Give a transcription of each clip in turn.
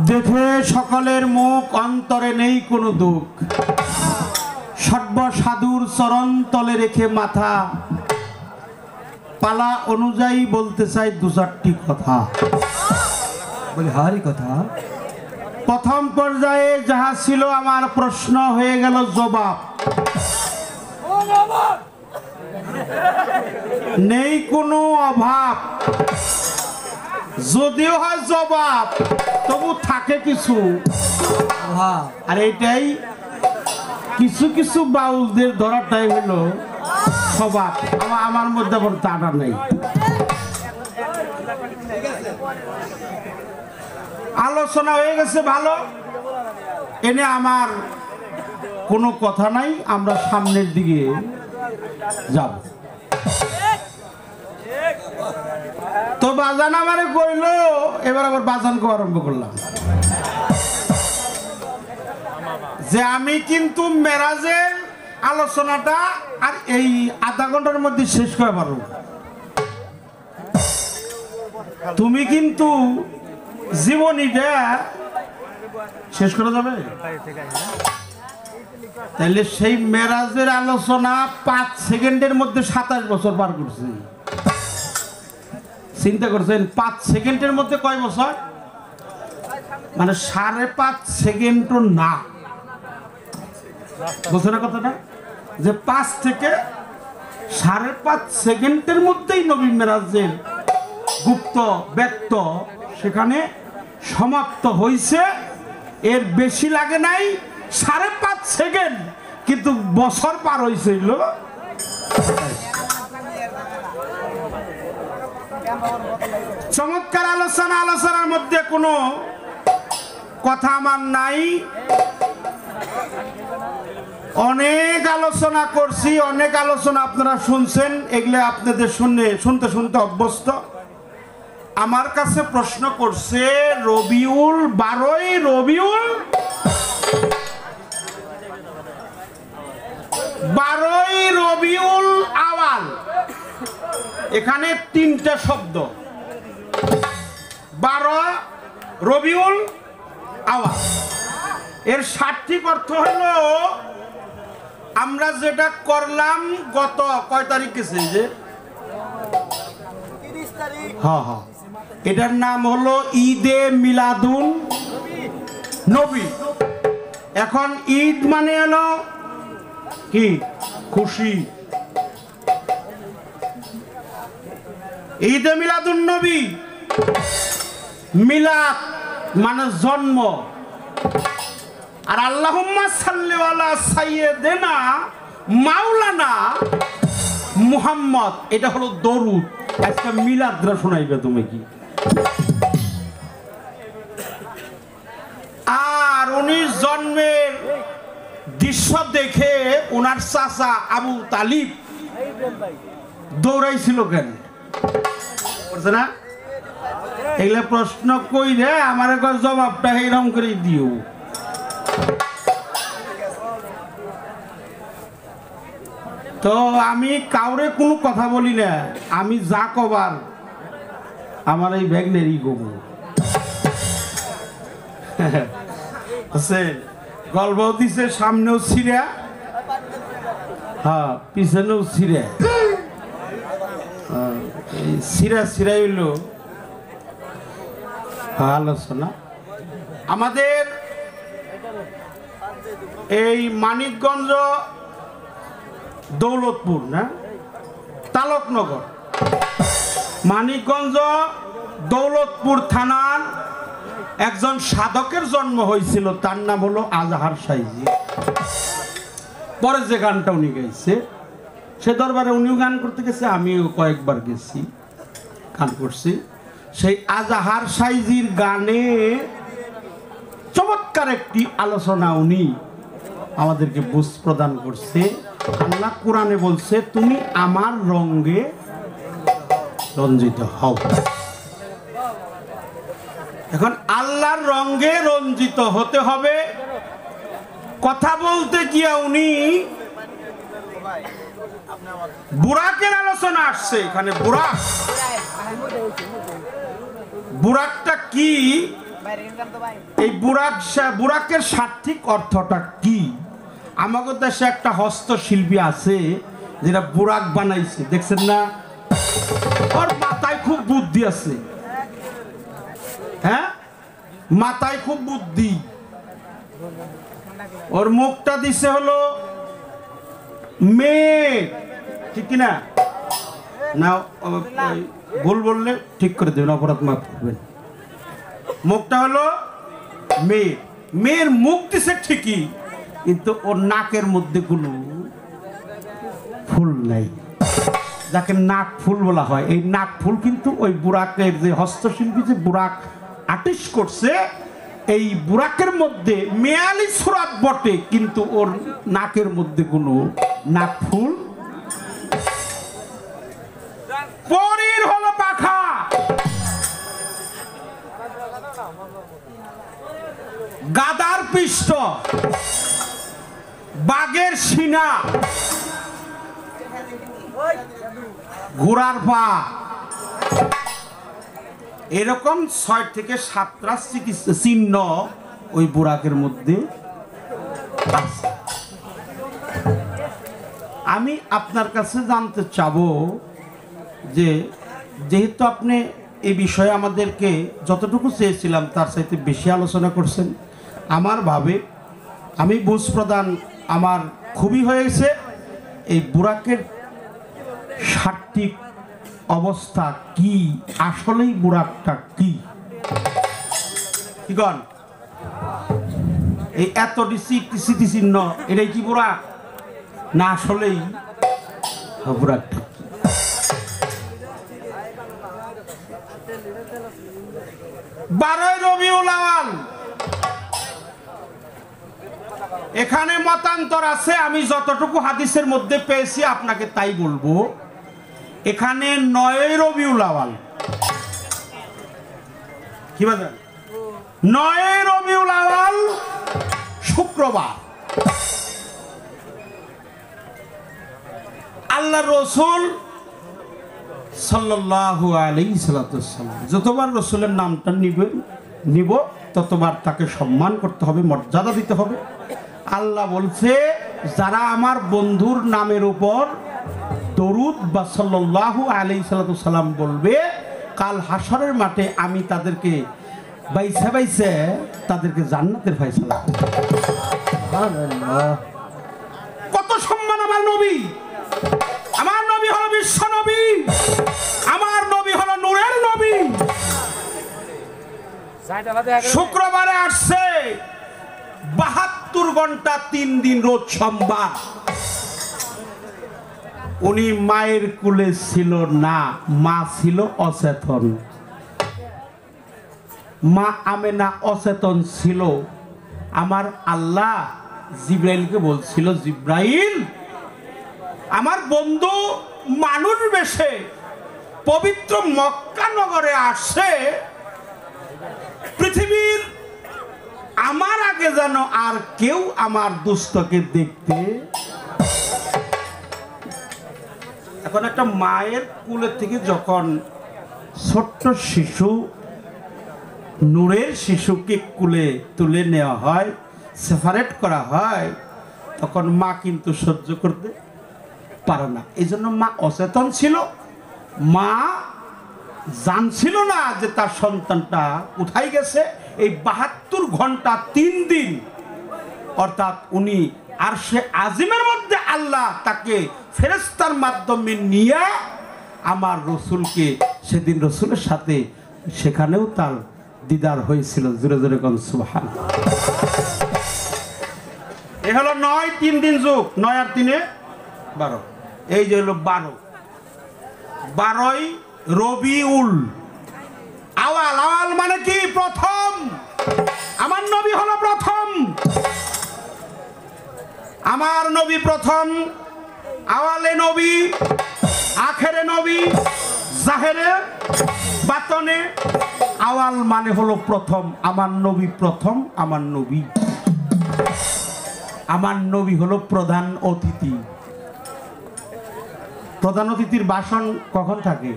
দেখে সকলের মুখ, অন্তরে নেই কোনো দুঃখ। সর্বসাধুর চরণ তলে রেখে মাথা, পালা অনুযায়ী বলতে চাই দু চারটি কথা। বলে হারি কথা। প্রথম পর্যায়ে যাহা ছিল আমার প্রশ্ন হয়ে গেল জবাব। নেই কোনো অভাব, যদিও হয় জবাব তবু থাকে কিছু। আর এইটাই কিছু কিছু বাউলদের ধরাটাই হলো স্বভাব। আমার মধ্যে আবার তাটা নেই। আলোচনা হয়ে গেছে ভালো, এনে আমার কোনো কথা নাই। আমরা সামনের দিকে যাব। তো বাজান আমারে কইল, এবার আবার বাজানকে আরম্ভ করলাম যে আমি কিন্তু মেরাজের আলোচনাটা আর এই আধা ঘন্টার মধ্যে শেষ করে পারো। তুমি কিন্তু জীবনীটা শেষ করা যাবে? তাহলে সেই মেরাজের আলোচনা 5 সেকেন্ডের মধ্যে 27 বছর পার করছে। চিন্তা করছেন 5 সেকেন্ডের মধ্যে কয় বছর? মানে 5.5 সেকেন্ডও না। বুঝছো না কথাটা? যে 5 থেকে 5.5 সেকেন্ডের মধ্যেই নবী মেরাজের গুপ্ত ব্যক্ত সেখানে সমাপ্ত হয়েছে। এর বেশি লাগে নাই, 5.5 সেকেন্ড, কিন্তু বছর পার হয়েছিল। চমৎকার আলোচনা। আলোচনার মধ্যে কোনো কথা আমার নাই। অনেক আলোচনা করছি, অনেক আলোচনা আপনারা শুনছেন। এগুলো আপনাদের শুনতে শুনতে অভ্যস্ত। আমার কাছে প্রশ্ন করছে রবিউল 12ই রবিউল 12ই রবিউল আওয়াল। এখানে 3টা শব্দ, 12 রবিউল আওয়াল। এর সঠিক অর্থ হলো আমরা যেটা করলাম গত কয় তারিখ গেছে যে 30 তারিখ। হ্যাঁ হ্যাঁ, এটার নাম হলো ঈদে মিলাদুন নবী। এখন ঈদ মানে হলো কি? খুশি। ঈদে মিলাদুন নবী, মিলাদ মানে জন্ম। আর আল্লাহুম্মা সাল্লি আলা সাইয়্যিদিনা মাওলানা মুহাম্মদ, এটা হলো দরুদ। আজকে মিলাদরা শোনাইবে তুমি কি? আর উনি জন্মের দৃশ্য দেখে ওনার চাচা আবু তালিব দৌড়াইছিল কেন? বুঝছে না? এগুলা প্রশ্ন কই রে, আমার জবাবটা এইরকম করে দিও। তো আমি কাউরে কোনো কথা বলি না। আমি যা কবার আমার এই ব্যাগনেরই কব। গল্প দিছে সামনেও ছিঁড়া, হ্যাঁ পিছনেও ছিঁড়া। ছিঁড়া ছিঁড়া হইল আলোচনা। আমাদের এই মানিকগঞ্জ দৌলতপুর না তালকনগর, মানিকগঞ্জ দৌলতপুর থানার একজন সাধকের জন্ম হয়েছিল। তার নাম হলো আজহার সাইজি। পরে যে গানটা উনি গাইছে, সে দরবারে উনিও গান করতে গেছে, আমিও কয়েকবার গেছি, গান করছি। সেই আজহার সাইজির গানে চমৎকার একটি আলোচনা উনি আমাদেরকে বুঝ প্রদান করছে। আল্লাহ কোরআনে বলছে, তুমি আমার রঙে রঞ্জিত হও। এখন আল্লাহর রঙে রঞ্জিত হতে হবে, কথা বলতে গিয়া উনি বুরাকের আলোচনা আসছে এখানে। বুরাক, বুরাকটা কি? এই বুরাকের সঠিক অর্থটা কি? আমাদের দেশে একটা হস্তশিল্পী আছে যেটা বুরাক বানাইছে, দেখছেন না? ওর মাথায় খুব বুদ্ধি আছে, হ্যাঁ, মাথায় খুব বুদ্ধি। ওর মুখটা দিছে হলো মেয়ে, ঠিক কিনা? না ভুল বললে ঠিক করে দেবেন, অপরাধ মাফ করবেন। মুখটা হলো মেয়ে, মেয়ের মুখ দিছে ঠিকই, কিন্তু ওর নাকের মধ্যে কোনো ফুল নাই, যাকে নাক ফুল বলা হয়। এই নাক ফুল কিন্তু ওই বুরাকের যে হস্তশিল্পী যে বুরাক আর্টিস্ট করছে, এই বুরাকের মধ্যে মেয়ালি সুরাত বটে, কিন্তু ওর নাকের মধ্যে কোনো নাক ফুল। পরীর হলো পাখা, গাদার পৃষ্ঠ, বাঘের সিনা, ঘোড়ার পা, এরকম 6 থেকে 7টা চিহ্ন ওই বুরাকের মধ্যে আছে। আমি আপনার কাছে জানতে চাবো যে যেহেতু আপনি এই বিষয়ে আমাদেরকে যতটুকু চেয়েছিলাম তার সাথে বেশি আলোচনা করছেন, আমার ভাবে আমি বুঝ প্রদান আমার খুবই হয়েছে। এই বুরাকের সঠিক অবস্থা কি, আসলেই বুরাকটা কি? কি কন? এই এত স্মৃতি চিহ্ন, এটাই কি বুরাক না আসলেই বুরাকটা? 12ই রবিউল আউয়াল, এখানে মতান্তর আছে, আমি যতটুকু হাদিসের মধ্যে পেয়েছি আপনাকে তাই বলবো। এখানে 9ই রবিউল আউয়াল, কি বলেন? 9ই রবিউল আউয়াল শুক্রবার আল্লাহ রসুল সাল্লাল্লাহু আলাইহি সাল্লাম, যতবার রসুলের নামটা নিব ততবার তাকে সম্মান করতে হবে, মর্যাদা দিতে হবে। আল্লাহ বলছে, যারা আমার বন্ধুর নামের উপর দরুদ বা সাল্লাল্লাহু আলাইহি সাল্লাম বলবে, কাল হাসরের মাঠে আমি তাদেরকে বাইসা বাইসা তাদেরকে জান্নাতের ফয়সালা করব। কত সম্মান আমার নবী! আমার নবী হলো বিশ্ব নবী, আমার নবী হলো নূরের নবী। শুক্রবারে আসছে, 72 ঘন্টা 3 দিন, রোজ সোমবার। উনি মায়ের কুলে ছিল না, মা ছিল অচেতন। মা আমেনা অচেতন ছিল। আমার আল্লাহ জিব্রাইলকে বলছিল, জিব্রাইল, আমার বন্ধু মানুষ বেশে পবিত্র মক্কা নগরে আসে, পৃথিবীর আমার আগে যেন আর কেউ আমার দুস্থকে দেখতে। এখন একটা মায়ের কুলের থেকে যখন ছোট্ট শিশু, নূরের শিশুকে কুলে তুলে নেওয়া হয়, সেপারেট করা হয়, তখন মা কিন্তু সহ্য করতে পারে না। এই জন্য মা অচেতন ছিল, মা জানছিল না যে তার সন্তানটা কোথায় গেছে। এই 72 ঘন্টা 3 দিন, অর্থাৎ উনি আরশে আজিমের মধ্যে আল্লাহ তাকে ফেরেশতার মাধ্যমে নিয়ে আমার রসুলকে, সেদিন রসুলের সাথে সেখানেও তার দিদার হয়েছিল। জোরে জোরে কোন সুবহানাল্লাহ। এ হলো 9 3 দিন যুগ, 9 আর 3 12, এই যে হলো 12ই রবিউল আউয়াল। আউয়াল মানে কি? প্রথম। আমার নবী হলো প্রথম, আমার নবী প্রথম। আওয়ালে নবী, আখেরে নবী, জাহেরে বাতনে। আওয়াল মানে হলো প্রথম। আমার নবী প্রথম, আমার নবী। আমার নবী হলো প্রধান অতিথি। প্রধান অতিথির ভাষণ কখন থাকে?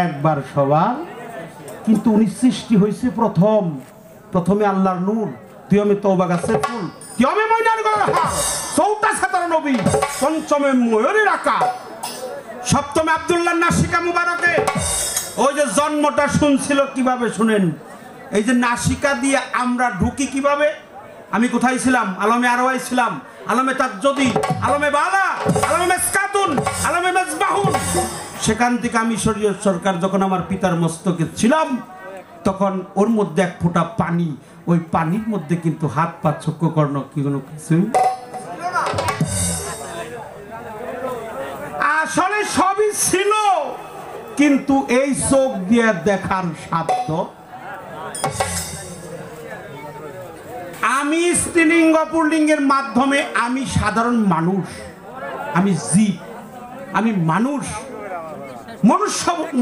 একবার সবার। কিন্তু উনি সৃষ্টি হয়েছে প্রথমে আল্লাহর নূর, তিয়মে তওবা গাছের ফুল, তিয়মে ময়নার গলার হার, চৌথা সাতারা নবী, পঞ্চমে ময়ূরের আকার, সপ্তমে আব্দুল্লাহ নাসিকা মুবারকে। ওই যে জন্মটা শুনছিল কিভাবে শুনেন, এই যে নাসিকা দিয়ে আমরা ঢুকি কিভাবে। আমি কোথায় ছিলাম? আলমে আরওয়াই ছিলাম, আলমে তাজ্জুদি, আলমে বালা, আলমে মেসকাতুন, আলমে মেজবাহুন। সেখান থেকে আমি শরীয়ত সরকার যখন আমার পিতার মস্তকে ছিলাম, তখন ওর মধ্যে এক ফোঁটা পানি, ওই পানির মধ্যে কিন্তু হাত পা চক্ষু কর্ণ কি কোনো কিছুই আসলে সবই ছিল, কিন্তু এই চোখ দিয়ে দেখার সাধ্য। আমি স্ত্রীলিঙ্গ পুল্লিঙ্গের মাধ্যমে আমি সাধারণ মানুষ, আমি জীব, আমি মানুষ,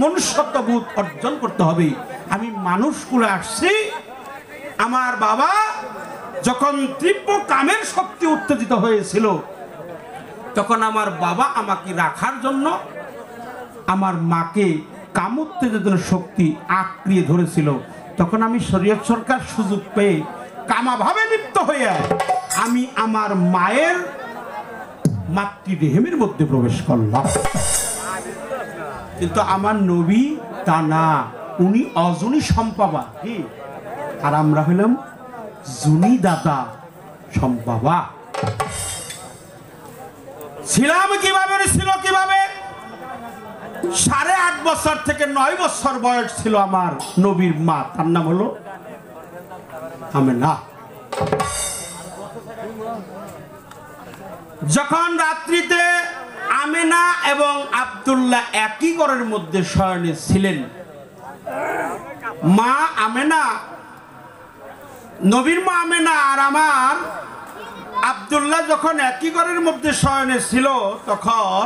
মনুষ্যত্ববোধ অর্জন করতে হবে। আমি মানুষ করে আসছি। আমার বাবা যখন তীব্র কামের শক্তি উত্তেজিত হয়েছিল, তখন আমার বাবা আমাকে রাখার জন্য আমার মাকে কাম উত্তেজনের শক্তি আঁকড়িয়ে ধরেছিল। তখন আমি শরীয়ত সরকার সুযোগ পেয়ে কামাভাবে লিপ্ত হয়ে আমি আমার মায়ের মাতৃদেহের মধ্যে প্রবেশ করলাম। কিন্তু আমার নবী তা না, উনি অজনী সম্পাবা, আর আমরা হলাম জুনি দাতা সম্পাবা। ছিলাম কিভাবে, ছিল কিভাবে? 8.5 বছর থেকে 9 বছর বয়স ছিল আমার নবীর মা, তার নাম হলো আমেনা। যখন রাত্রিতে আমেনা এবং আব্দুল্লাহ একই ঘরের মধ্যে শয়নে ছিলেন, মা আমেনা, নবীর মা আমেনা আর আমার আব্দুল্লাহ যখন একই ঘরের মধ্যে শয়নে ছিল, তখন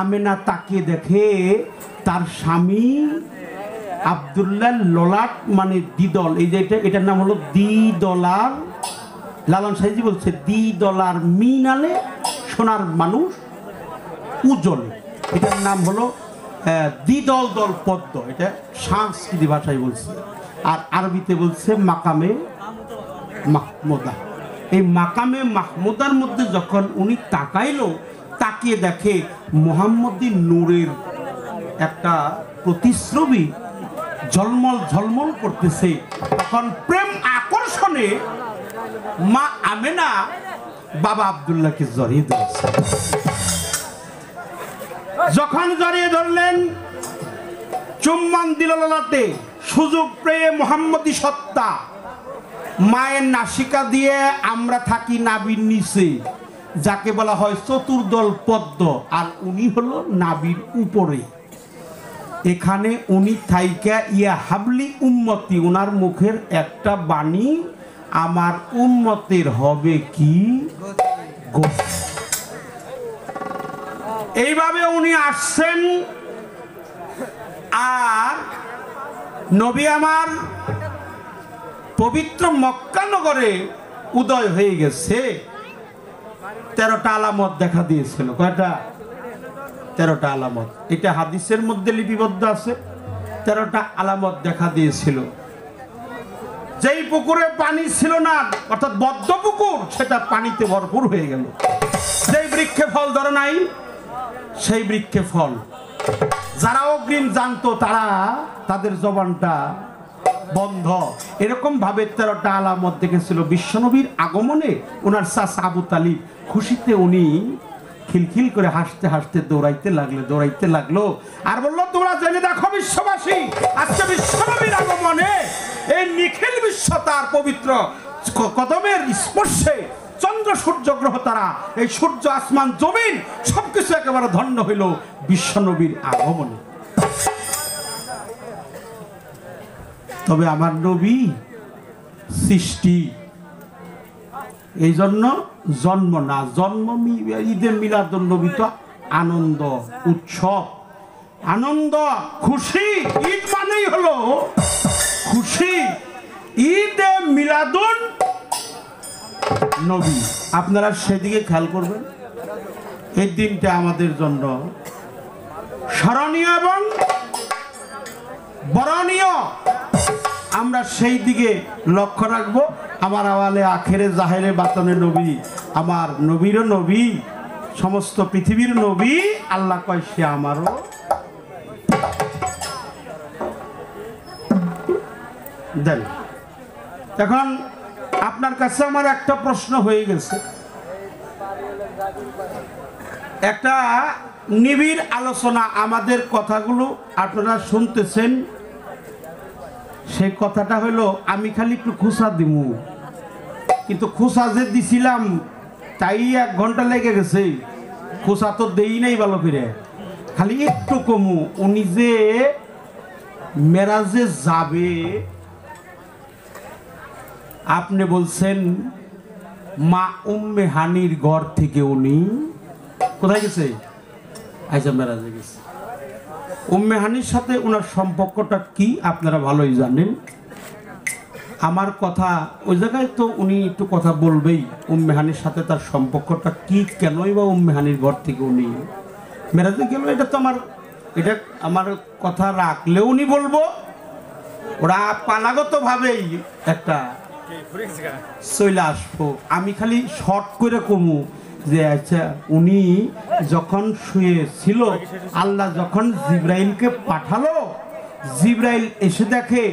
আমেনা তাকিয়ে দেখে তার স্বামী আব্দুল্লাহ ললাট মানে দ্বিদল, এই যে এটার নাম হলো দ্বিদলার, লালন সাইজি বলছে দ্বিদলার মিনালে সোনার মানুষ উজ্জ্বলে, এটার নাম হলো দ্বিদল দল পদ্ম, এটা সংস্কৃতি ভাষায় বলছে, আর আরবিতে বলছে মাকামে মাহমুদা। এই মাকামে মাহমুদার মধ্যে যখন উনি তাকাইলো, তাকিয়ে দেখে মুহাম্মদী নূরের একটা প্রতিশ্রবী ঝলমল ঝলমল করতেছে। তখন প্রেম আকর্ষণে মা আমেনা বাবা আব্দুল্লাহকে জড়িয়ে ধরেছে। যখন জড়িয়ে ধরলেন, চুম্বন দিল ললাটে, সুযোগ পেয়ে মুহাম্মদী সত্তা মায়ের নাসিকা দিয়ে আমরা থাকি নাভির নিচে, যাকে বলা হয় চতুর্দল পদ্ম, আর উনি হলো নাভির উপরে। এখানে উনি থাইকা ইয়া হাবলি উম্মতি, ওনার মুখের একটা বাণী, আমার উম্মতের হবে কি এইভাবে উনি আসছেন। আর নবী আমার পবিত্র মক্কা নগরে উদয় হয়ে গেছে। 13টা আলামত দেখা দিয়েছিল। কয়টা? 13টা আলামত। এটা হাদিসের মধ্যে লিপিবদ্ধ আছে। 13টা আলামত দেখা দিয়েছিল। যেই পুকুরে পানি ছিল না, অর্থাৎ বদ্ধ পুকুর, সেটা পানিতে ভরপুর হয়ে গেল। যেই বৃক্ষে ফল ধরে নাই, সেই বৃক্ষে ফল। যারা অগ্রিম জানতো, তারা তাদের জবানটা বন্ধ। এরকম ভাবে 13টা আলামত দেখেছিল। বিশ্বনবীর আগমনে ওনার চাচা আবু তালিব খুশিতে উনি খিলখিল করে হাসতে হাসতে দৌড়াইতে লাগলো আর বললো, তোমরা জেনে দেখো বিশ্ববাসী, আজকে বিশ্বনবীর আগমনে এই নিখিল বিশ্ব তার পবিত্র কদমের স্পর্শে, চন্দ্র সূর্য গ্রহ তারা, এই সূর্য আসমান জমিন সবকিছু একেবারে ধন্য হইল বিশ্বনবীর আগমনে। তবে আমার নবী সৃষ্টি, এই জন্য জন্ম না, জন্ম ঈদে মিলাদুন নবী তো আনন্দ উৎসব, আনন্দ খুশি। ঈদ মানেই হলো খুশি। ঈদে মিলাদুন নবী, আপনারা সেদিকে খেয়াল করবেন। এই দিনটা আমাদের জন্য স্মরণীয় এবং বরণীয়, আমরা সেই দিকে লক্ষ্য রাখবো। আমার আওয়ালে আখেরে জাহেরে বাতনে নবী, আমার নবীরও নবী, সমস্ত পৃথিবীর নবী। আল্লাহ কয় সে আমারও। দেন, এখন আপনার কাছে আমার একটা প্রশ্ন হয়ে গেছে। একটা নিবিড় আলোচনা, আমাদের কথাগুলো আপনারা শুনতেছেন, সেই কথাটা হলো আমি খালি একটু খুসা দিমু, কিন্তু খুসা যে দিছিলাম তাই 1 ঘন্টা লেগে গেছে। খুসা তো দেই নাই ভালো করে, খালি একটু কমু। উনি যে মেরাজে যাবে, আপনি বলছেন মা উম্মে হানির ঘর থেকে উনি কোথায় গেছে? আচ্ছা, মেরাজে গেছে। উম্মে হানির সাথে ওনার সম্পর্কটা কি আপনারা ভালোই জানেন। আমার কথা ওই জায়গায় তো উনি একটু কথা বলবেই, উম্মে হানির সাথে তার সম্পর্কটা কি, কেনই বা উম্মে হানির ঘর থেকে উনি মেরাজে গেল। এটা তো এটা আমার কথা রাখলেও উনি বলবো, ওরা পালাগতভাবেই একটা চলে আসবো। আমি খালি শর্ট করে কমু যে আচ্ছা, উনি যখন শুয়ে ছিল, আল্লাহ যখন জিব্রাইলকে পাঠালো, জিব্রাইল এসে দেখে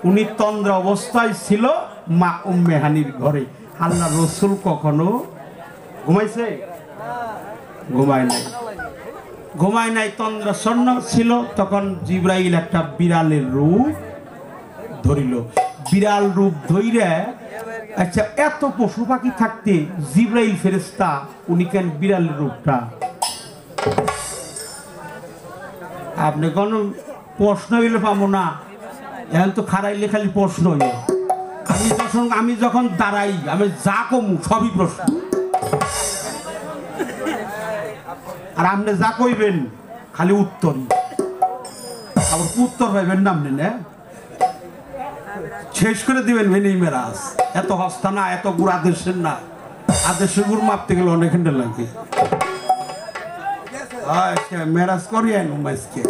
উনি তন্দ্রা অবস্থায় ছিল মা উম্মে হানির ঘরে। আল্লাহ রসুল কখনো ঘুমাইছে? ঘুমায় নাই, তন্দ্রা শূন্য ছিল। তখন জিব্রাইল একটা বিড়ালের রূপ ধরিল। বিড়াল রূপ ধইরা, আচ্ছা এত পশু পাখি থাকতে জিব্রাইল ফেরেশতা উনি কেন বিড়ালের রূপটা? আপনি কোনো প্রশ্ন হইলে পাবো না, এখন তো খারাইলে খালি প্রশ্ন হইল। আমি যখন দাঁড়াই, আমি যা কমু সবই প্রশ্ন, আর আপনি যা কইবেন খালি উত্তরই। আবার উত্তর পাইবেন না আপনি, না শেষ করে দিবেন ভেনেই মেরাজ। এত হস্তা না, এত গুড় আদেশের না, আদেশের গুড় মাপতে গেলে অনেক ঘন্টা লাগে। মেরাজ করিয়ে নুমাইজকে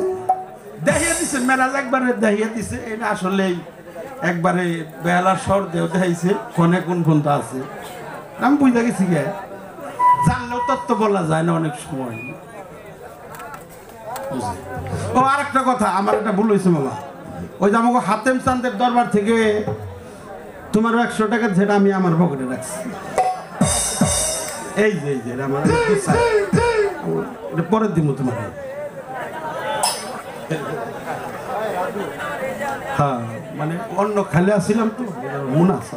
দেখিয়ে দিছে, মেরাজ একবারে দেখিয়ে দিছে। এটা আসলে একবারে বেহালার স্বর দেও দেখাইছে, কোনে কোন ফোনটা আছে আমি বুঝতে গেছি। গে জানলেও তত্ত্ব বলা যায় না অনেক সময়। ও আর একটা কথা, আমার একটা ভুল হয়েছে মামা। ওই যে আমাকে হাতেম চাঁদের দরবার থেকে তোমার 100 টাকা, যেটা আমি আমার পকেটে রাখছি। এই যে আমার পরে দিব তোমার। হ্যাঁ, মানে অন্য খালে আসছিলাম তো, মনে আছে।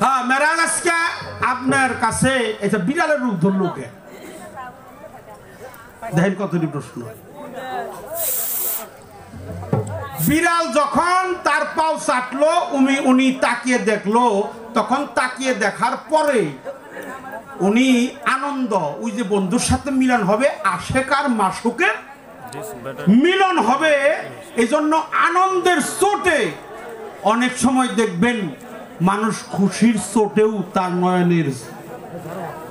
হ্যাঁ, মেরাজ আজকে আপনার কাছে এটা বিড়ালের রূপ ধরলো কে? দেখেন কতটি প্রশ্ন। বিড়াল যখন তার পাও চাটলো, উনি তাকিয়ে দেখলো, তখন তাকিয়ে দেখার পরে উনি আনন্দ, ওই যে বন্ধুর সাথে মিলন হবে, আশেক আর মাসুকের মিলন হবে, এই জন্য আনন্দের চোটে অনেক সময় দেখবেন মানুষ খুশির চোটেও তার নয়নের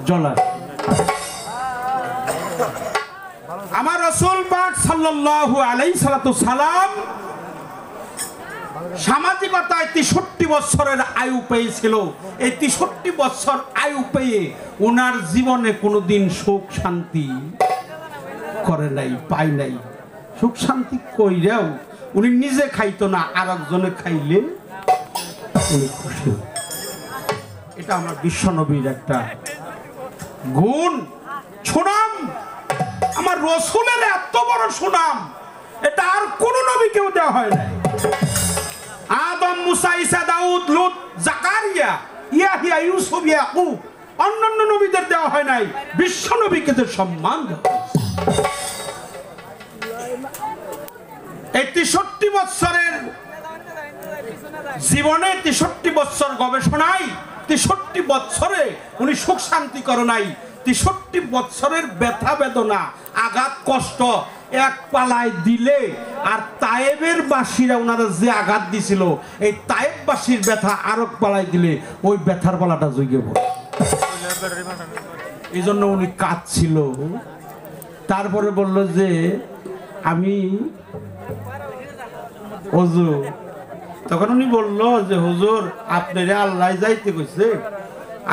জল আসে। আমার রাসূল পাক সাল্লাল্লাহু আলাইহি সাল্লাম সামাজিকতায় 63 বছরের আয়ু পেয়েছিল। এই 63 বছর আয়ু পেয়ে ওনার জীবনে কোনোদিন সুখ শান্তি করে নাই, পাই নাই। সুখ শান্তি কইরাও উনি নিজে খাইতো না, আর একজনে খাইলে উনি খুশি। এটা আমার বিশ্বনবীর একটা গুণ, সুনাম। আমার রাসূলের এত বড় সুনাম, এটা আর কোন নবীকেও দেওয়া হয় না। আদম, মুসা, ঈসা, দাউদ, লূত, জাকারিয়া, ইয়াহিয়া, ইউসুফ, ইয়াকুব, অন্যান্য নবীদের দেওয়া হয় নাই। বিশ্ব নবীকে যে সম্মান দেওয়া হয়েছে। এই 63 বছরের জীবনে, 63 বছর গবেষণায়, 63 বছরে উনি সুখ শান্তি করে নাই। 63 বছরের ব্যথা বেদনা, আঘাত, কষ্ট এক পালায় দিলে আর তায়েবের বাসীরা ওনারা যে আঘাত দিছিল এই তায়েববাসীর ব্যথা আরেক পালায় দিলে ওই ব্যথার পালাটা জুগে পড়ে। এই জন্য উনি কাঁদছিল। তারপরে বলল যে আমি হুজুর, তখন উনি বলল যে হুজুর আপনারে আল্লাহ যাইতে কইছে,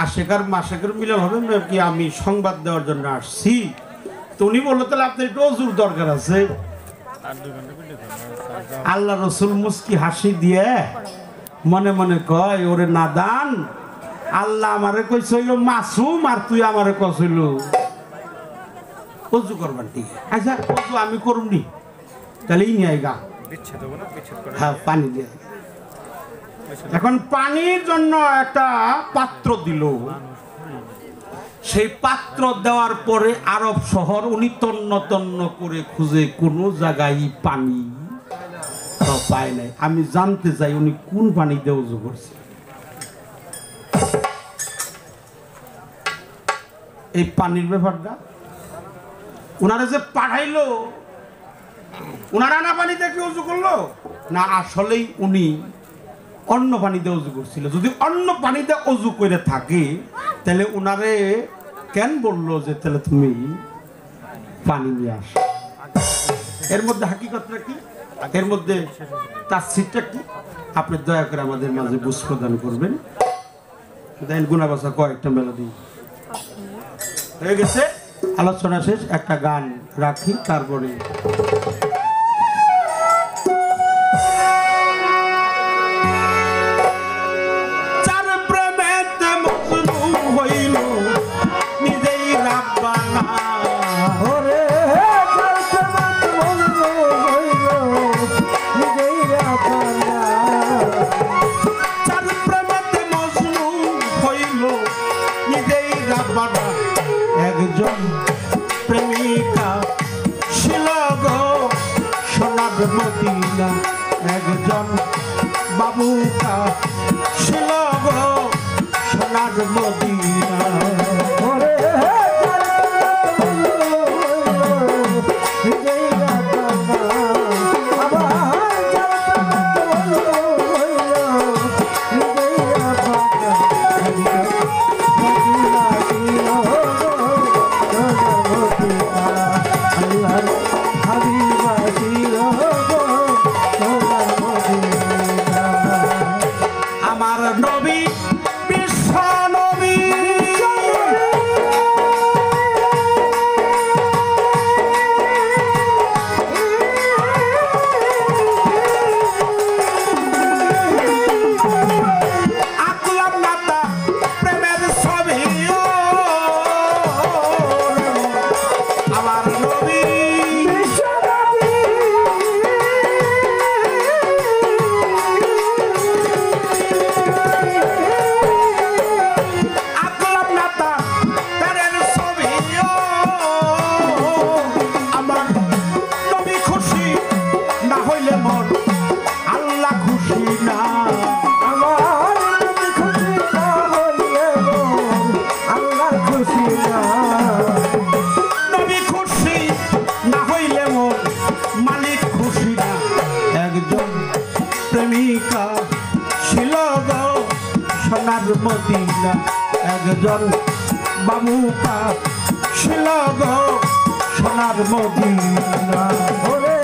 আশেকার মাসেকের মিলন হবে নাকি আমি সংবাদ দেওয়ার জন্য আসছি। তো উনি বললো তাহলে আপনার একটু অজুর দরকার আছে। আল্লাহ রসুল মুস্কি হাসি দিয়ে মনে মনে কয়, ওরে নাদান, আল্লাহ আমারে কইছিল মাসুম আর তুই আমারে কইছিল অজু করবার। ঠিক আচ্ছা অজু আমি করুমনি, তাহলে ই নিয়ে গা, হ্যাঁ পানি দিয়ে। এখন পানির জন্য একটা পাত্র দিল। সেই পাত্র দেওয়ার পরে আরব শহর উনি তন্ন তন্ন করে খুঁজে কোনো জায়গায় পানি পায় নাই। আমি জানতে চাই উনি কোন পানি দিয়ে উজু করছে। এই পানির ব্যাপারটা উনারা যে পাঠাইলো, উনারা না পানি দিয়ে উজু করলো না, আসলেই উনি অন্য পানি দিয়ে উজু করছিল। যদি অন্য পানি দিয়ে উজু করে থাকে তাহলে উনারে কেন বললো যে তাহলে তুমি পানি নিয়ে আস? এর মধ্যে হাকিকতটা কি, এর মধ্যে তাফসীরটা কি, আপনি দয়া করে আমাদের মাঝে বুঝ প্রদান করবেন। দেন গুনাবাসা কয়েকটা মেলোডি হয়ে গেছে, আলোচনা শেষ। একটা গান রাখি, তারপরে একজন প্রেমিকা ছিল গো সোনার মদিনা, একজন বাবুকা ছিল গো সোনার মদিনা। আমার নবী বিশ্ব নবী, আকলাম নাতা প্রেমের ছবি, আমার নবী প্রেমিকা ছিল গো সোনার মদিনা, একজন বাবুকা ছিল গো সোনার মদিনা। ওরে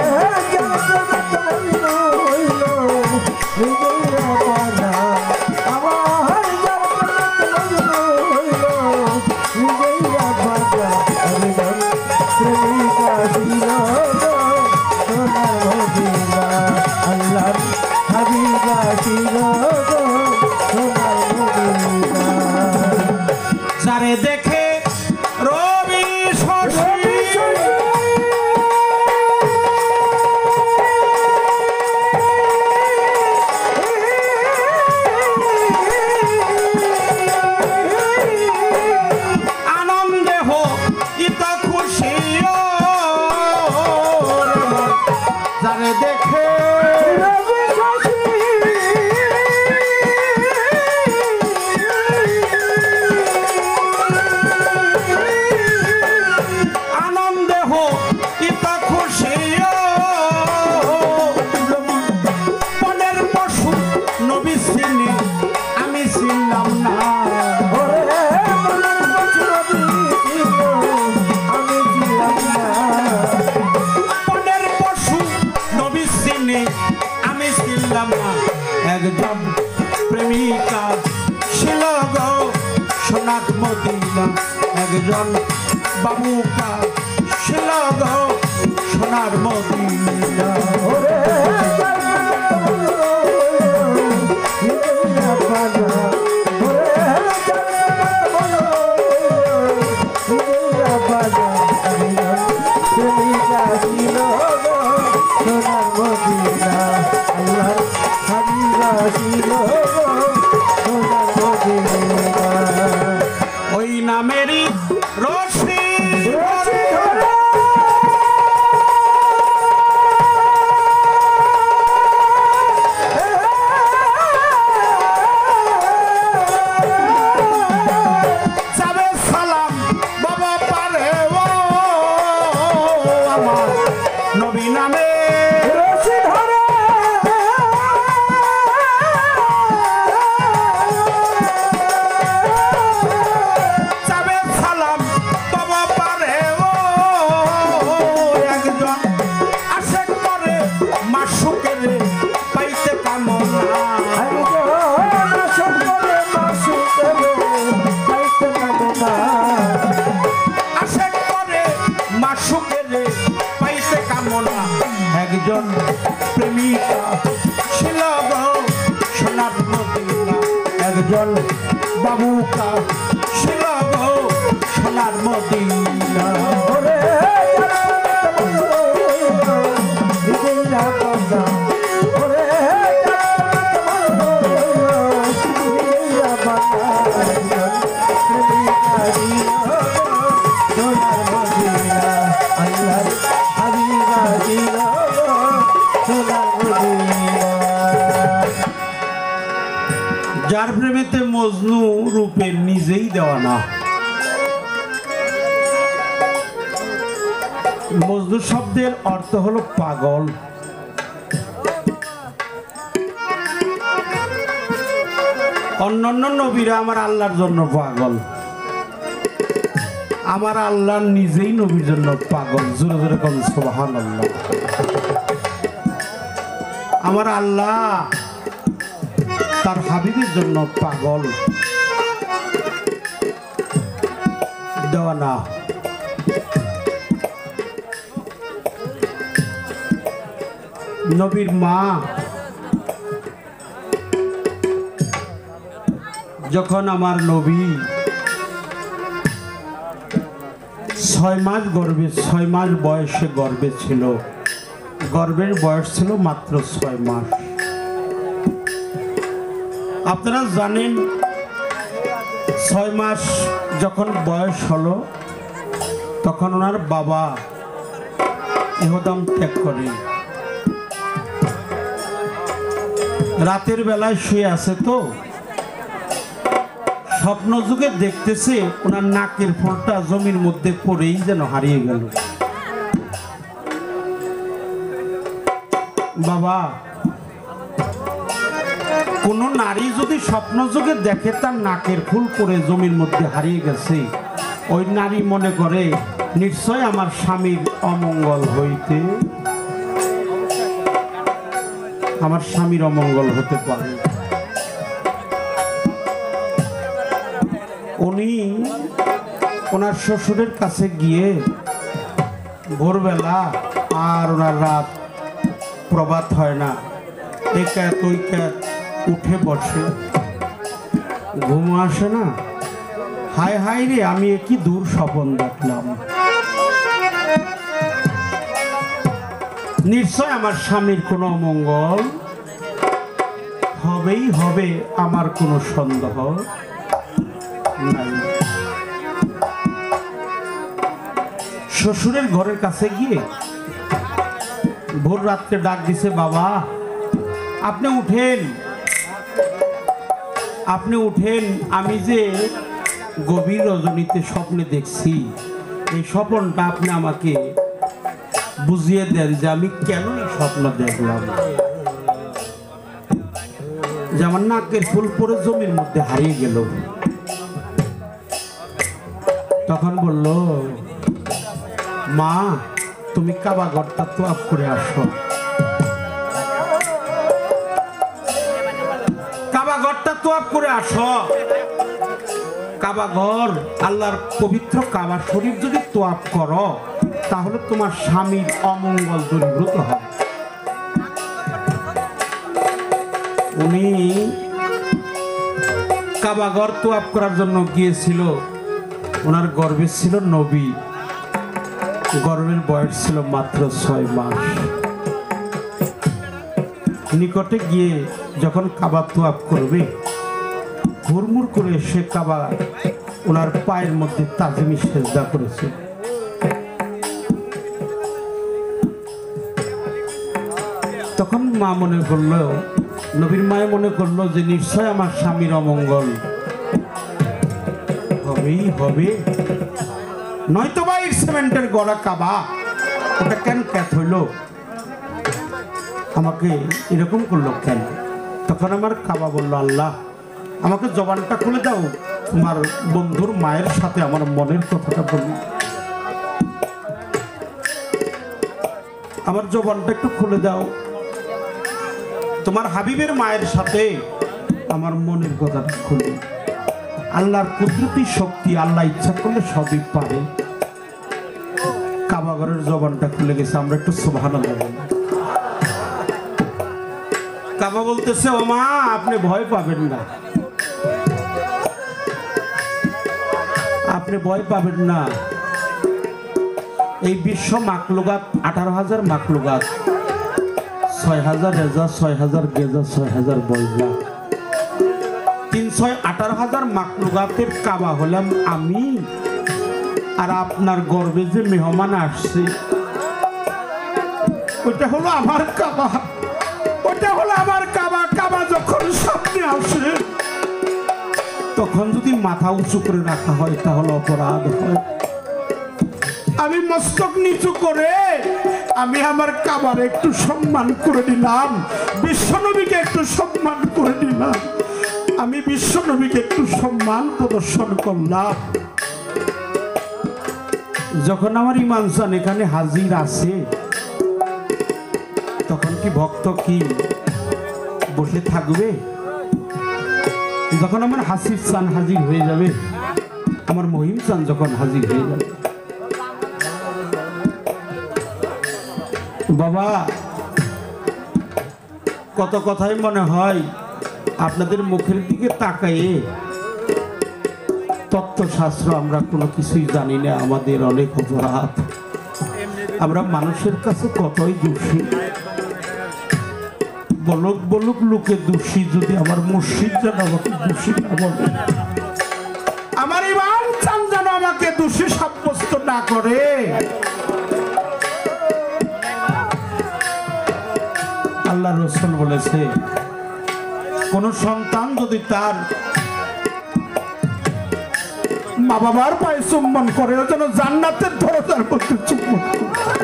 যারে দেখে রবি শশী আনন্দে হো ইত খুশি, যারে দেখে আনন্দে হো ইত খুশি। মদিনা একজন বাবুকা ছিল গো সোনার মদিনা ওই নামেরই রশি একজন প্রেমিকা ছিল গো সোনার মদিনা একজন বাবুকা ছিল গো সোনার মদিনা যার প্রেমেতে মজনু রূপে নিজেই দেওয়ানা মজনু শব্দের অর্থ হলো পাগল অন্যান্য নবীরা আমার আল্লাহর জন্য পাগল আমার আল্লাহ নিজেই নবীর জন্য পাগল জোরে জোরে কোন সুবহানাল্লাহ আমার আল্লাহ তার হাবিবের জন্য পাগল দেওয়ানা নবীর মা যখন আমার নবী 6 মাস গর্ভে 6 মাস বয়সে গর্ভে ছিল গর্ভের বয়স ছিল মাত্র 6 মাস আপনারা জানেন 6 মাস যখন বয়স হলো তখন ওনার বাবা ইহদাম ত্যাগ করে রাতের বেলায় শুয়ে আছে তো স্বপ্ন যুগে দেখতেছে ওনার নাকের ফুলটা জমির মধ্যে পড়েই যেন হারিয়ে গেল বাবা কোন নারী যদি স্বপ্ন যুগে দেখে তার নাকের ফুল পড়ে জমির মধ্যে হারিয়ে গেছে ওই নারী মনে করে নিশ্চয় আমার স্বামীর অমঙ্গল হইতে আমার স্বামীর অমঙ্গল হতে পারে উনি ওনার শ্বশুরের কাছে গিয়ে ভোরবেলা আর ওনার রাত প্রভাত হয় না একাত ওইকাত উঠে বসে ঘুম আসে না হায় হায় রে আমি কি দূর স্বপ্ন দেখলাম নিশ্চয় আমার স্বামীর কোনো অমঙ্গল হবেই হবে আমার কোনো সন্দেহ নাই শ্বশুরের ঘরের কাছে গিয়ে ভোর রাত্রে ডাক দিছে বাবা আপনি উঠেন আমি যে গভীর রজনীতে স্বপ্নে দেখছি এই স্বপ্নটা আপনি আমাকে বুঝিয়ে দেন যে আমি কেন এই স্বপ্ন দেখলাম যে আমার নাকের ফুল পরে জমির মধ্যে হারিয়ে গেল তখন বলল মা তুমি কাবা ঘরটা তোয়াফ করে আসো কাবা ঘরটা তোয়াফ করে আসো কাবা ঘর আল্লাহর পবিত্র কাবা শরীফ যদি তোয়াফ করো তাহলে তোমার স্বামীর অমঙ্গল দূরীভূত হবে। উনি কাবা ঘর তোয়াফ করার জন্য গিয়েছিল, ওনার গর্ভে ছিল নবী, গর্ভের বয়স ছিল মাত্র 6 মাস। নিকটে গিয়ে যখন কাবা তোয়াফ করবে, হুড়মুড় করে সে কাবা ওনার পায়ের মধ্যে তাজিমি সেজদা করেছে। তখন মা মনে করলো, নবীর মায়ে মনে করলো যে নিশ্চয় আমার স্বামীর অমঙ্গল হবেই হবে, নয়তো বা সিমেন্টের গড়া কাবা, ওটা কেন ক্যাথ হইল, আমাকে এরকম করলো কেন? তখন আমার কাবা বলল, আল্লাহ আমাকে জবানটা খুলে দাও, তোমার বন্ধুর মায়ের সাথে আমার মনের কথাটা বলি, আমার জবানটা একটু খুলে দাও, তোমার হাবিবের মায়ের সাথে আমার মনের কথাটা খুলে। আল্লাহর কুদরতি শক্তি, আল্লাহ ইচ্ছা করলে সবই পারে। কাবাঘরের জবানটা খুলে গেছে, আমরা একটু সুবহানাল্লাহ বলি। কাবা বলতেছে, ও মা আপনি ভয় পাবেন না, আপনি ভয় পাবেন না, এই বিশ্ব মাকলুকাত 18,000 মাকলুকাত, 6,000 রেজা, 6,000 গেজা, 6,000 বয়জা, 318,000 মাকলুকাতের কাবা হলাম আমি। আর আপনার গর্বে যে মেহমান আসছে ওটা হলো আমার কাবা, ওটা হলো আমার কাবা। কাবা যখন সামনে আসে তখন যদি মাথা উঁচু করে রাখা হয় তাহলে অপরাধ হয়। আমি মস্তক নিচু করে আমি আমার কাবার একটু সম্মান করে দিলাম, বিশ্বনবীকে একটু সম্মান করে দিলাম, আমি বিশ্বনবীকে একটু সম্মান প্রদর্শন করলাম। যখন আমার ইমাম সান এখানে হাজির আছে তখন কি ভক্ত কি বসে থাকবে? যখন আমার হাসিফ চান হাজির হয়ে যাবে, আমার মহিম চান যখন হাজির হয়ে যাবে, বাবা কত কথাই মনে হয় আপনাদের মুখের দিকে তাকায়ে তত্ত্বশাস্ত্র আমরা কোনো কিছুই জানি না, আমাদের অনেক অপরাধ, আমরা মানুষের কাছে কতই দোষী। বলুক বলুক লোকে দোষী, যদি আমার মুর্শিদ যেন আমাকে দোষী না বলে, আমার ইমাম চান যেন আমাকে দোষী সাব্যস্ত না করে। আল্লাহ রাসূল বলেছে, কোন সন্তান যদি তার মা বাবার পায়ে চুম্বন করে ও যেন জান্নাতের দরজার মধ্যে চুম্বন করে।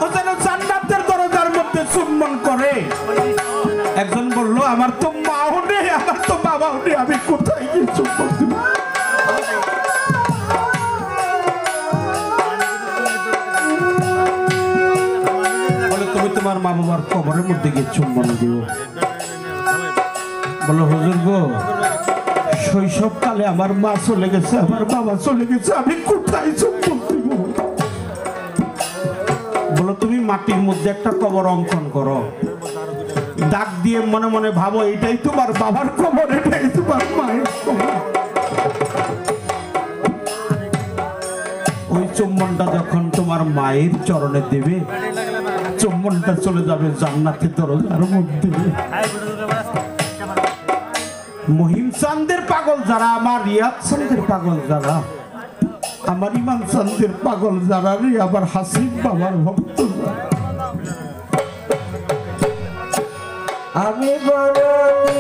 ও যেন জান্নাতের দরজার মধ্যে চুম্বন করে। একজন বলল, আমার তো মাও নেই, আমার তো বাবাও নেই, আমি কোথায় গিয়ে চুম্বন দিব? তুমি তোমার মা বাবার কবরের মধ্যে গিয়ে চুম্বন দিও। বলো, হুজুর গো শৈশবকালে আমার মা চলে গেছে, আমার বাবা চলে গেছে, আমি কোথায় চুম্বন দিব? বলো, তুমি মাটির মধ্যে একটা কবর অঙ্কন করো, দাগ দিয়ে মনে মনে ভাবো এটাই তোমার বাবার কবর, এটাই তোমার মায়ের কবর। ওই চুম্বনটা যখন তোমার মায়ের চরণে দেবে, চুম্বনটা চলে যাবে জান্নাতের দরজার মধ্যে। মহিম চাঁদের পাগল যারা, আমার রিয়াদ চাঁদের পাগল যারা, আমার ইমাম চাঁদের পাগল যারা, আবার হাসিব বাবার ভক্ত যারা, আমি বড় আমি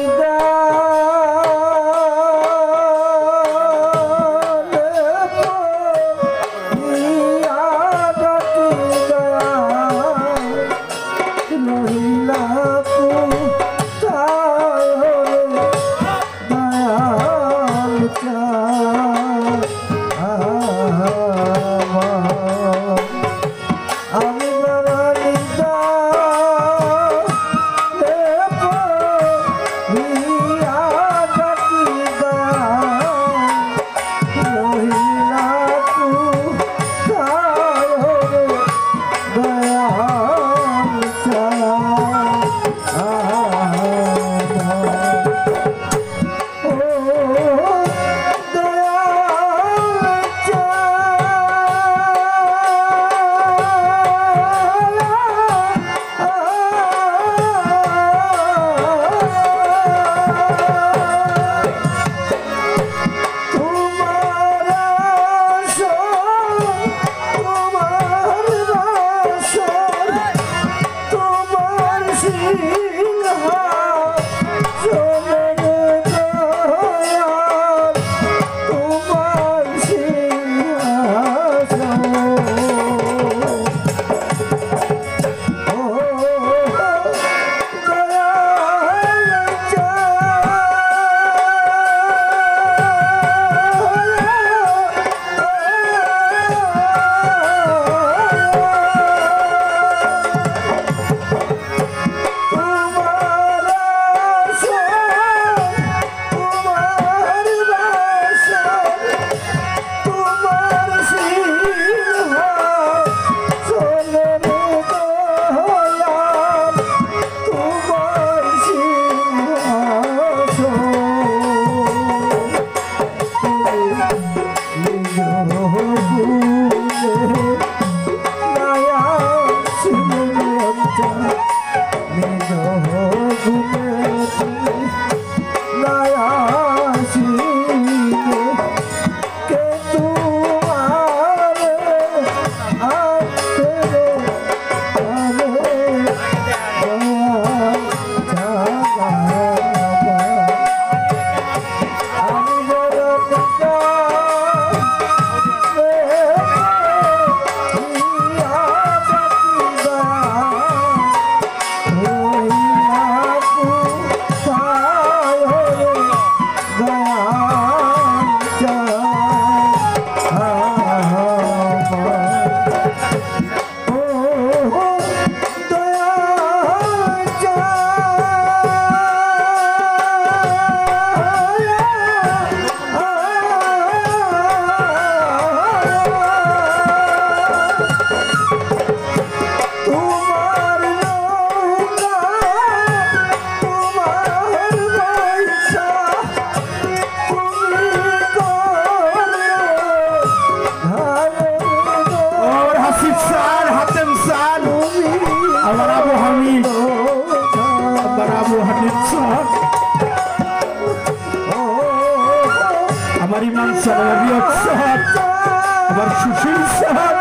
আমার সুশীল সাহাব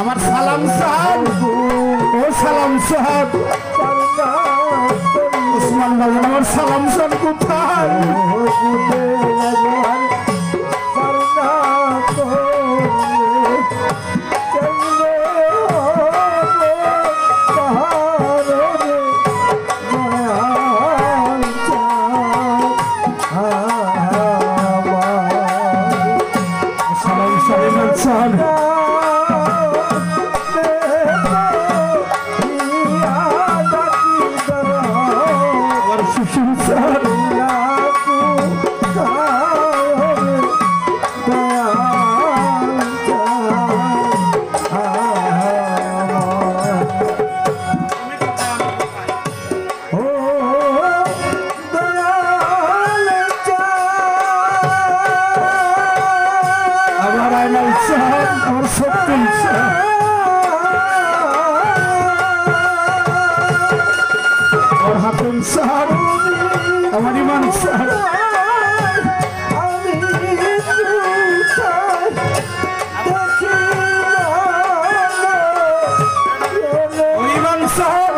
আমার সালাম সাহেব ও সালাম সাহেব ওসমান বাজার আমার সালাম সাহেব কোথায় আমার ইমান সাহেব ইমান সাহেব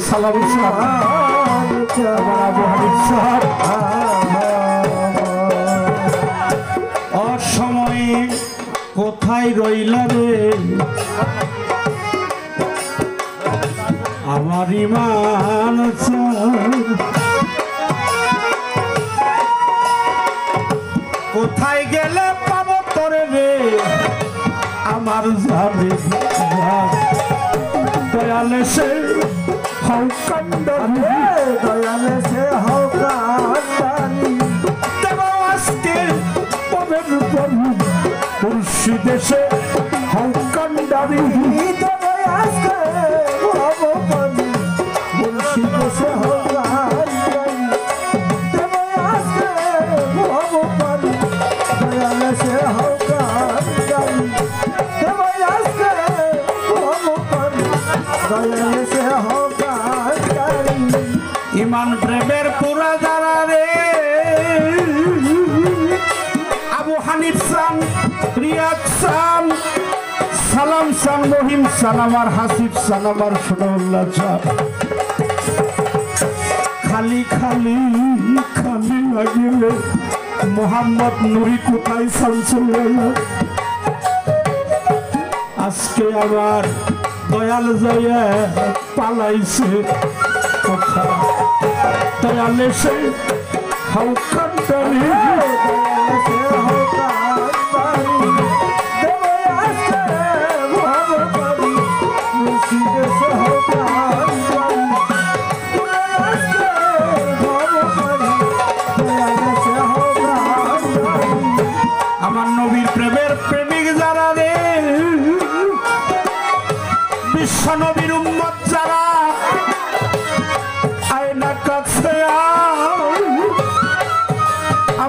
সালাম অসময়ে কোথায় রইলা রে আমার ইমান কোথায় গেলে পাবো তোরে রে আমার যাবে দয়ালে সে দয়ালে সে আজকে পদের প্রভু মুর্শিদে সে হকান্ডারি আজকে মুর্শিদে সে দয়ালে সে ইমান প্রেমের পুরা যারা রে আবু হানিফ সান রিয়াদ সান সালাম সান মহিম সান আমার হাসিফ সান আমার সোনাউল্লাহ সান খালি খালি খালি লাগিলে মোহাম্মদ নুরি কোথায় শামসুল্লাহ আজকে আমার দয়াল জয়া পালাইছে দয়ালে সে হকান্ডারি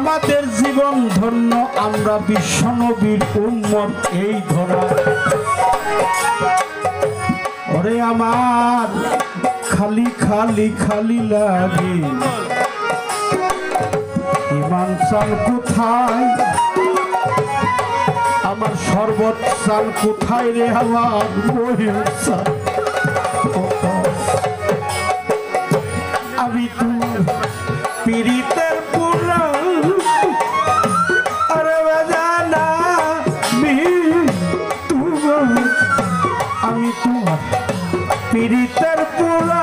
আমাদের জীবন ধন্য আমরা বিশ্বনবীর উম্মত এই ধরা। ওরে আমার খালি খালি খালি লাগে ইমান চাল কোথায় আমার শরবত চাল কোথায় রে আমার বহির চাল আমি তোমার পীড়িতের পুরা আরে বাজানা আমি তোমার পীড়িতের পুরা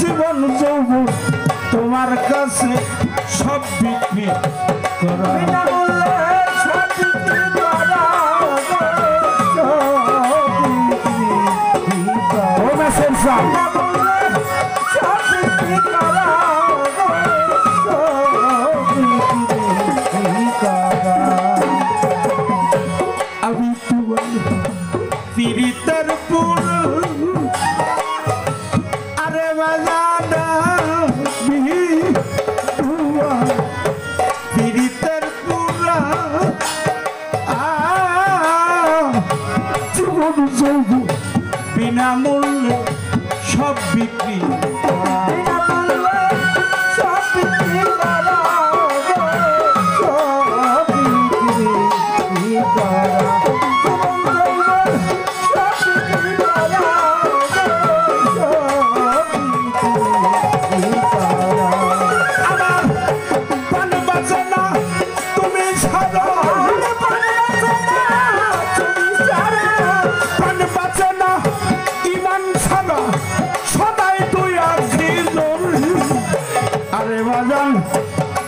জীবন যৌবন তোমার কাছে সব বিক্রি করা আমি তোমার পীড়িতের পুরা আরে বাজানা পীড়িতের পুরা জীবন যৌবন বিনামূল্যে সব বিক্রি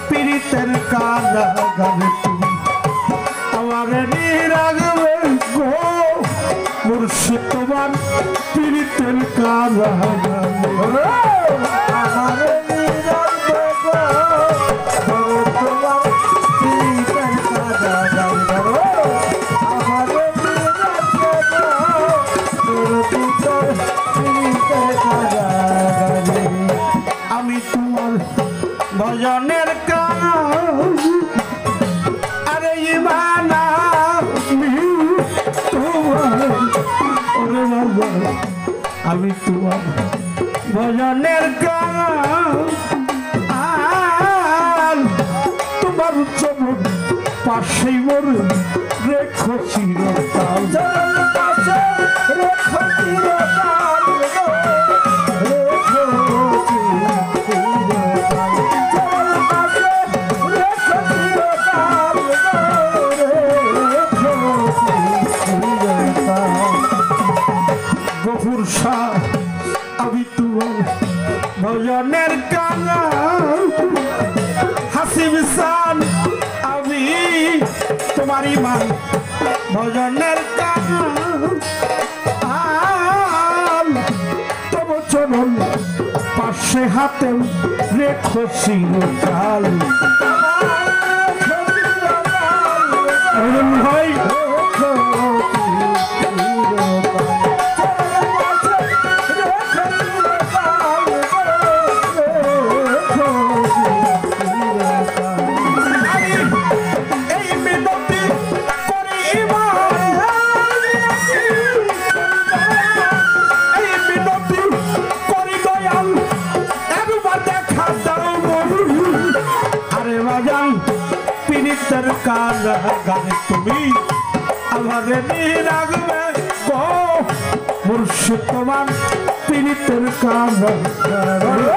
পীড়িতের কারাগারে তুমি আমার নিরাগবে গো মুর্শিদ তোমার পীড়িতের কারাগারে আমার নিরাগবে গো তোমার পীড়িতের কারাগারে আমার নিরাগবে গো পীড়িতের কারাগারে আমি তোমার ভজনের কাজ আরে ইমান আমি তোমার ভজনের কাজ তোমার চমন পাশেই মোর রেখো চিরকাল রেখো চিরকাল আমি তোমার ভজনের কালা হাসি বিশান আমি তোমার ইমান ভজনের কালা তব চরণ পাশে হাতে রেখো চিরকাল ভাই পীড়িতের কারাগারে তুমি আমার নিরাগবে গো মুর্শিদ তোমার পীড়িতের কারাগারে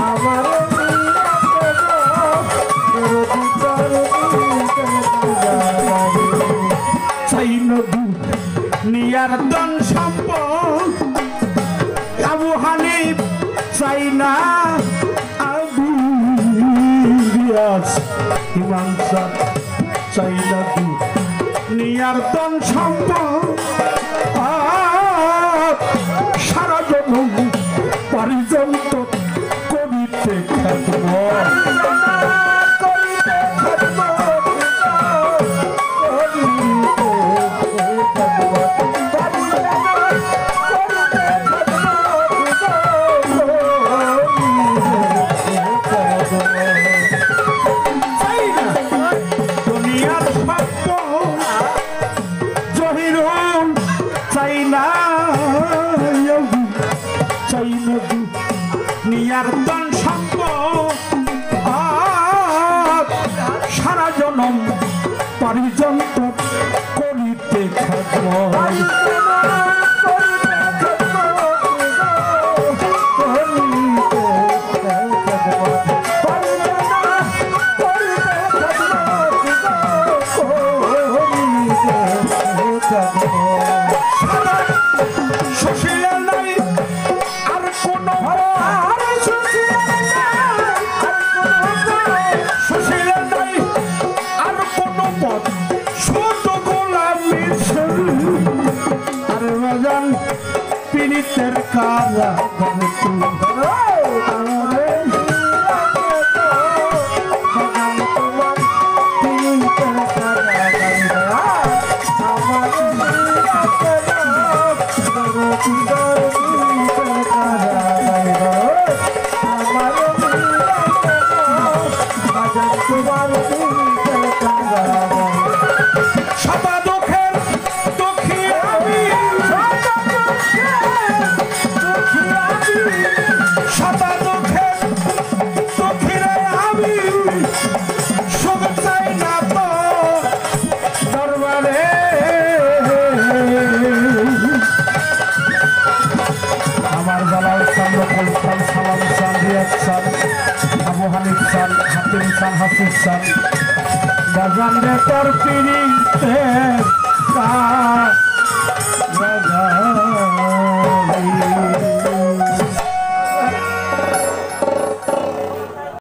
আমার চাই নদী নিয়ার দন সম্পদ আবু হানিফ চাই না আবু রিয়াজ ইমাম চাই না নিয়ার দন সম্পদ সারা জন্ম পর্যন্ত করিতে থাকব করিতে থাকব নারী যন্ত্র করিতে খাদ্য সুশীলা নাই আর কোন সুশীলা নাই আর কোন পথ ছোট গোলামি আর বাজান পীড়িতের কারা সদা দুঃখের দুঃখী আমি সদা দুঃখের দুঃখীরে আমি সুখ চাই না তো দরবারে আমার জালাল খান নকুল খান সালাম খান রিয়াদ খান আবু হানিফ খান হাতিম খান হাফিজ খান বাজান রে তোর পিড়িতে বাজান